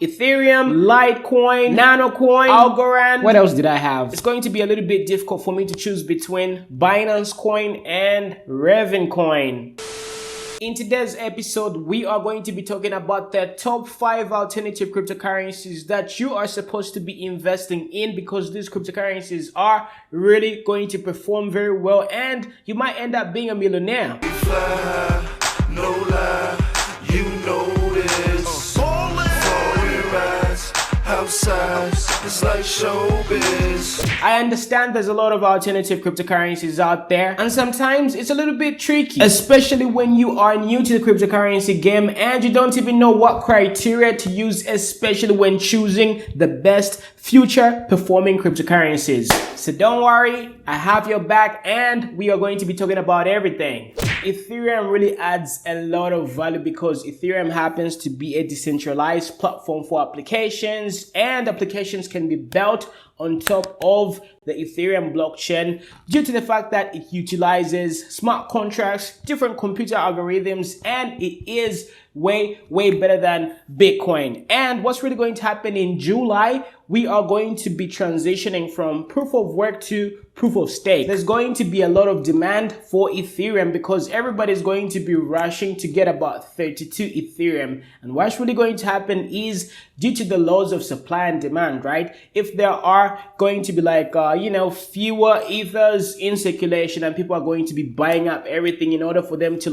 Ethereum, Litecoin, Nanocoin, Algorand. What else did I have? It's going to be a little bit difficult for me to choose between Binance Coin and Raven Coin. In today's episode, we are going to be talking about the top 5 alternative cryptocurrencies that you are supposed to be investing in, because these cryptocurrencies are really going to perform very well and you might end up being a millionaire. Fly, no lie, you know this. Outside, it's like showbiz. I understand there's a lot of alternative cryptocurrencies out there, and sometimes it's a little bit tricky, especially when you are new to the cryptocurrency game and you don't even know what criteria to use, especially when choosing the best future performing cryptocurrencies. So don't worry, I have your back and we are going to be talking about everything. Ethereum really adds a lot of value because Ethereum happens to be a decentralized platform for applications, and applications can be built on top of the Ethereum blockchain due to the fact that it utilizes smart contracts, different computer algorithms, and it is way better than Bitcoin. And what's really going to happen in July, we are going to be transitioning from proof of work to proof of stake. There's going to be a lot of demand for Ethereum because everybody's going to be rushing to get about 32 Ethereum. And what's really going to happen is, due to the laws of supply and demand, right? If there are going to be like, fewer ethers in circulation and people are going to be buying up everything in order for them to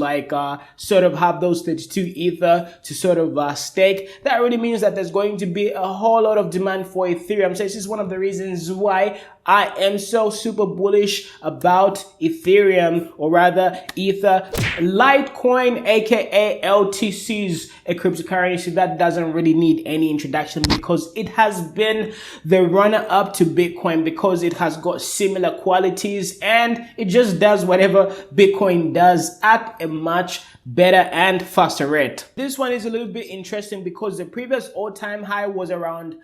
sort of have those 32 ether to sort of stake, that really means that there's going to be a whole lot of demand for Ethereum. So this is one of the reasons why I am so super bullish about Ethereum, or rather Ether. Litecoin, aka LTCs, a cryptocurrency that doesn't really need any introduction because it has been the runner up to Bitcoin because it has got similar qualities and it just does whatever Bitcoin does at a much better and faster rate. This one is a little bit interesting because the previous all-time high was around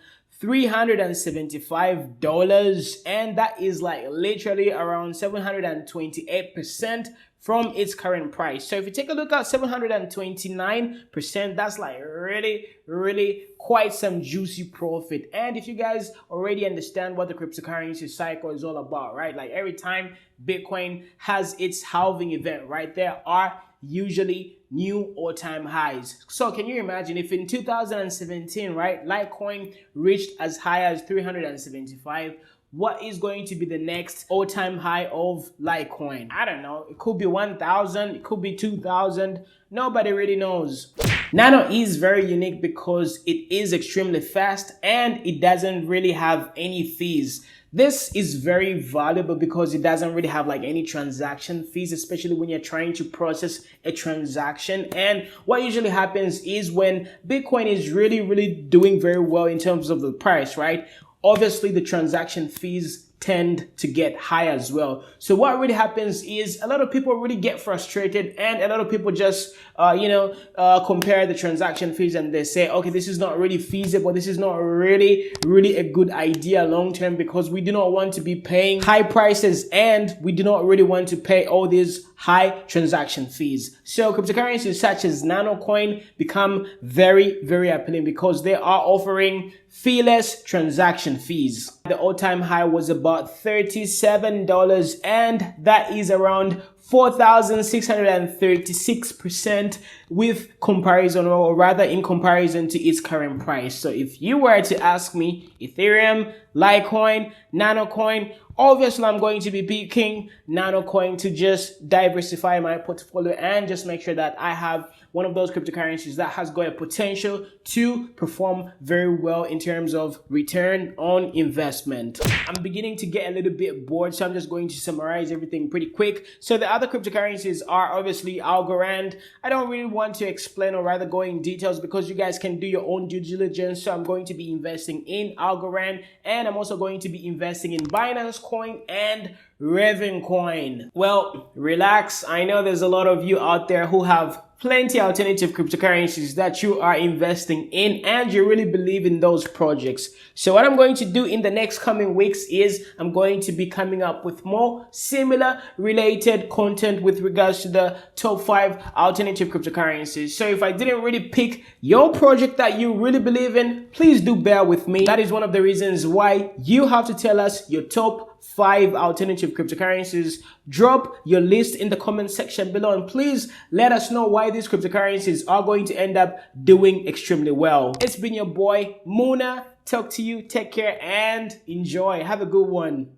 $375, and that is like literally around 728% from its current price. So if you take a look at 729%, that's like really quite some juicy profit. And if you guys already understand what the cryptocurrency cycle is all about, right? Like every time Bitcoin has its halving event, right, there are usually new all-time highs. So can you imagine if in 2017, right, Litecoin reached as high as 375, what is going to be the next all-time high of Litecoin? I don't know. It could be 1,000, it could be 2,000. Nobody really knows. Nano is very unique because it is extremely fast and it doesn't really have any fees. This is very valuable because it doesn't really have like any transaction fees, especially when you're trying to process a transaction. And what usually happens is when Bitcoin is really doing very well in terms of the price, right? Obviously, the transaction fees tend to get high as well. So what really happens is a lot of people really get frustrated and a lot of people just compare the transaction fees and they say, okay, this is not really feasible, this is not really a good idea long term, because we do not want to be paying high prices and we do not really want to pay all these high transaction fees. So cryptocurrencies such as Nanocoin become very appealing because they are offering feeless transaction fees. The all-time high was about $37 and that is around 4,636% with comparison, or rather in comparison to its current price. So if you were to ask me, Ethereum, Litecoin, Nanocoin, obviously I'm going to be picking Nanocoin to just diversify my portfolio and just make sure that I have one of those cryptocurrencies that has got a potential to perform very well in terms of return on investment. I'm beginning to get a little bit bored, so I'm just going to summarize everything pretty quick. So the other cryptocurrencies are obviously Algorand. I don't really want to explain or rather go in details because you guys can do your own due diligence. So I'm going to be investing in Algorand and I'm also going to be investing in Binance Coin and Raven Coin. Well, relax. I know there's a lot of you out there who have plenty alternative cryptocurrencies that you are investing in and you really believe in those projects. So what I'm going to do in the next coming weeks is I'm going to be coming up with more similar related content with regards to the top 5 alternative cryptocurrencies. So if I didn't really pick your project that you really believe in, please do bear with me. That is one of the reasons why you have to tell us your top 5 alternative cryptocurrencies. Drop your list in the comment section below and please let us know why these cryptocurrencies are going to end up doing extremely well. It's been your boy Muna. Talk to you, take care and enjoy. Have a good one.